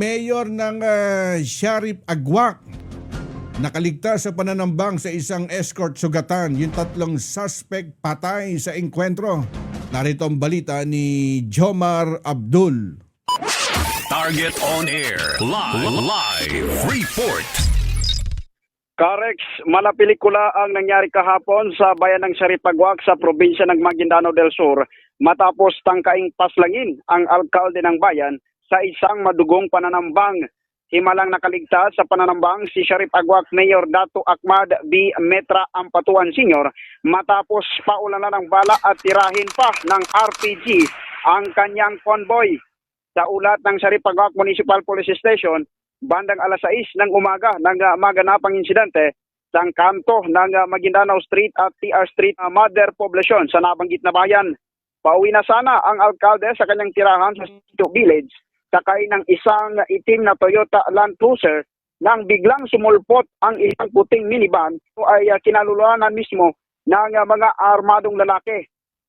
Mayor ng Sharif Agwak nakaligtas sa pananambang sa isang escort sugatan. Yung tatlong suspect patay sa engkwentro. Narito ang balita ni Jomar Abdul. Target on air. Live report. Karex, malapelikula ang nangyari kahapon sa bayan ng Sharif Agwak sa probinsya ng Maguindanao del Sur matapos tangkaing paslangin ang alkalde ng bayan sa isang madugong pananambang. Himalang nakaligtas sa pananambang si Sharif Agwak Mayor Dato Ahmad B. Metra Ampatuan Sr. matapos paulanan ng bala at tirahin pa ng RPG ang kanyang convoy. Sa ulat ng Sharif Agwak Municipal Police Station, bandang alas 6 ng umaga nang maganapang insidente sa kanto ng Maguindanao Street at TR Street, Mother Poblacion sa nabanggit na bayan. Pauwi na sana ang alkalde sa kanyang tirahan sa Sitio Village sakay ng isang itim na Toyota Land Cruiser nang biglang sumulpot ang isang puting minivan o ay kinaluluanan mismo ng mga armadong lalaki.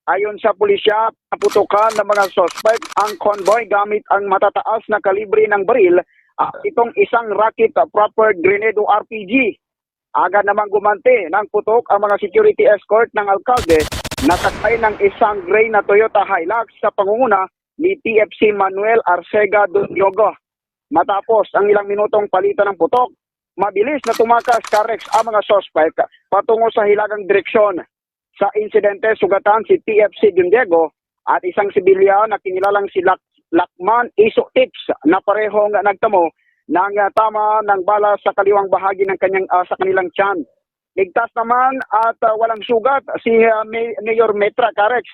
Ayon sa pulisya, naputukan ng mga suspect ang convoy gamit ang matataas na kalibre ng baril at itong isang rocket proper grenade o RPG. Agad namang gumanti ng putok ang mga security escort ng alkalde na sakay ng isang gray na Toyota Hilux sa pangunguna ni TFC Manuel Arcega Dunyogo. Matapos ang ilang minutong palitan ng putok, mabilis na tumakas Karex ang mga suspect patungo sa hilagang direksyon. Sa insidente, sugatan si TFC Dunyogo at isang sibilyan na kinilalang si Lakman Iso Tips na parehong nagtamo ng tama ng bala sa kaliwang bahagi ng sa kanilang tiyan. Ligtas naman at walang sugat si Mayor Metra Karex.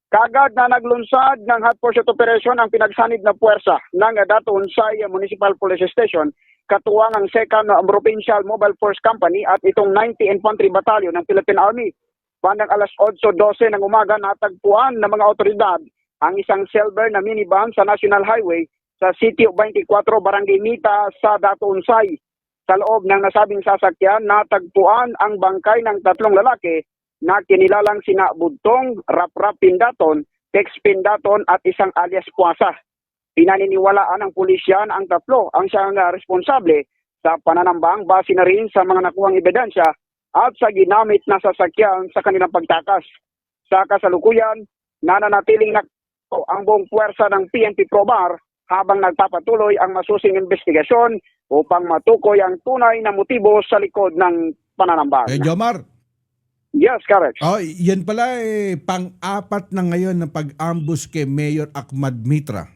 Kagad na naglunsad ng hot pursuit operation ang pinagsanib na puwersa ng Dato Unsay Municipal Police Station, katuwang ang 2nd Provincial Mobile Force Company at itong 90 Infantry Battalion ng Philippine Army. Bandang alas 8:12 ng umaga natagpuan ng mga otoridad ang isang silver na minivan sa National Highway sa Sitio 24, Barangay Mita sa Dato Unsay. Sa loob ng nasabing sasakyan, natagpuan ang bangkay ng tatlong lalaki na kinilalang sina Budtong, Rap Pindaton, Tex Pindaton at isang alias Puasa. Pinaniniwalaan ng pulisya na ang tatlo ang siyang responsable sa pananambang base na rin sa mga nakuhang ebidensya at sa ginamit na sasakyan sa kanilang pagtakas. Sa kasalukuyan, nananatiling ang buong puwersa ng PNP Probar habang nagpapatuloy ang masusing investigasyon upang matukoy ang tunay na motibo sa likod ng pananambang. Jomar. Yes, correct. Oh, yan pala pang-apat na ngayon na pag-ambush kay Mayor Ahmad Mitra.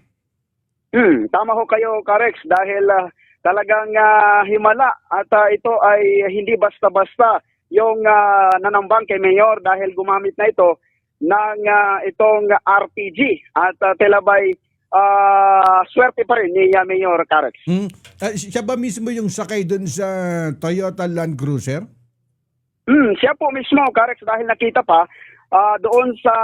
Tama ho kayo, Karex, dahil talagang himala at ito ay hindi basta-basta yung nanambang kay Mayor dahil gumamit na ito ng itong RPG at telabay swerte pa rin ni Mayor Karex. Siya ba mismo yung sakay dun sa Toyota Land Cruiser? Siya po mismo, Karex, dahil nakita pa doon sa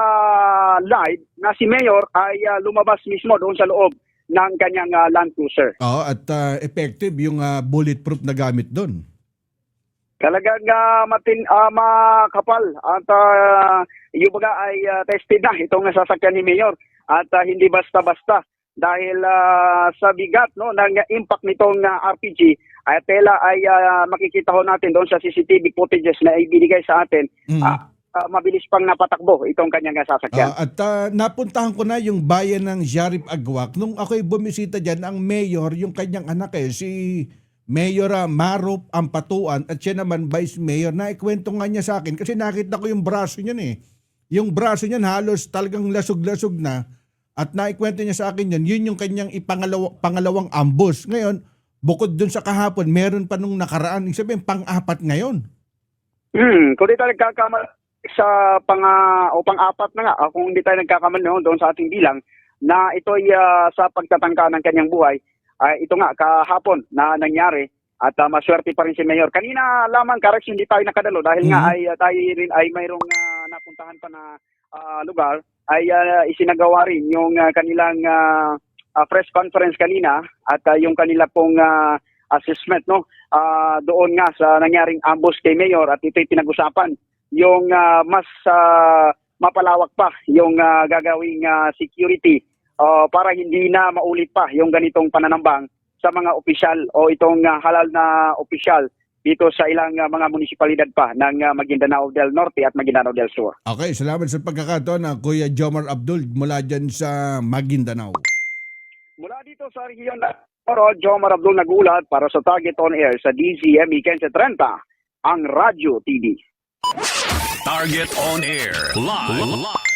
live na si Mayor ay lumabas mismo doon sa loob ng kanyang Land Cruiser. Oo, at effective yung bulletproof na gamit doon. Talagang makapal at yung baga ay tested na itong sasakyan ni Mayor at hindi basta-basta dahil sa bigat ng impact nitong RPG ay tela ay makikita ho natin doon sa CCTV footages na ibinigay sa atin. Mabilis pang napatakbo itong kanyang sasakyan. At napuntahan ko na yung bayan ng Sharif Agwak. Nung ako'y bumisita dyan, ang mayor, yung kanyang anak si Mayor Marop Ampatuan at siya naman vice mayor, na ikwento nga niya sa akin kasi nakita ko yung braso niyan Yung braso niyan halos talagang lasog-lasog na at naikwento niya sa akin yun yung kanyang pangalawang ambush. Ngayon, bukod dun sa kahapon, meron pa nung nakaraan. Ibig sabihin, pang-apat ngayon. Kung di tayo nagkakamali sa pang-apat na nga, kung hindi tayo nagkakamali doon sa ating bilang, na ito ay sa pagtatangka ng kanyang buhay, ito nga, kahapon na nangyari at maswerte pa rin si Mayor. Kanina lamang, Karex, hindi tayo nakadalo dahil nga ay tayo rin ay mayroong napuntahan pa na lugar, ay isinagawa rin yung kanilang press conference kanina at yung kanila pong assessment doon nga sa nangyaring ambush kay Mayor at ito'y pinag-usapan yung mas mapalawak pa yung gagawing security para hindi na maulit pa yung ganitong pananambang sa mga opisyal o itong halal na opisyal dito sa ilang mga munisipalidad pa ng Maguindanao del Norte at Maguindanao del Sur. Okay, salamat sa pagkakataon na Kuya Jomar Abdul mula dyan sa Maguindanao. Mula dito sa rehiyon ng Oro, Jomar Abdul nagulat para sa Target on Air sa DZME 1530, ang Radyo TV. Target on Air. Live.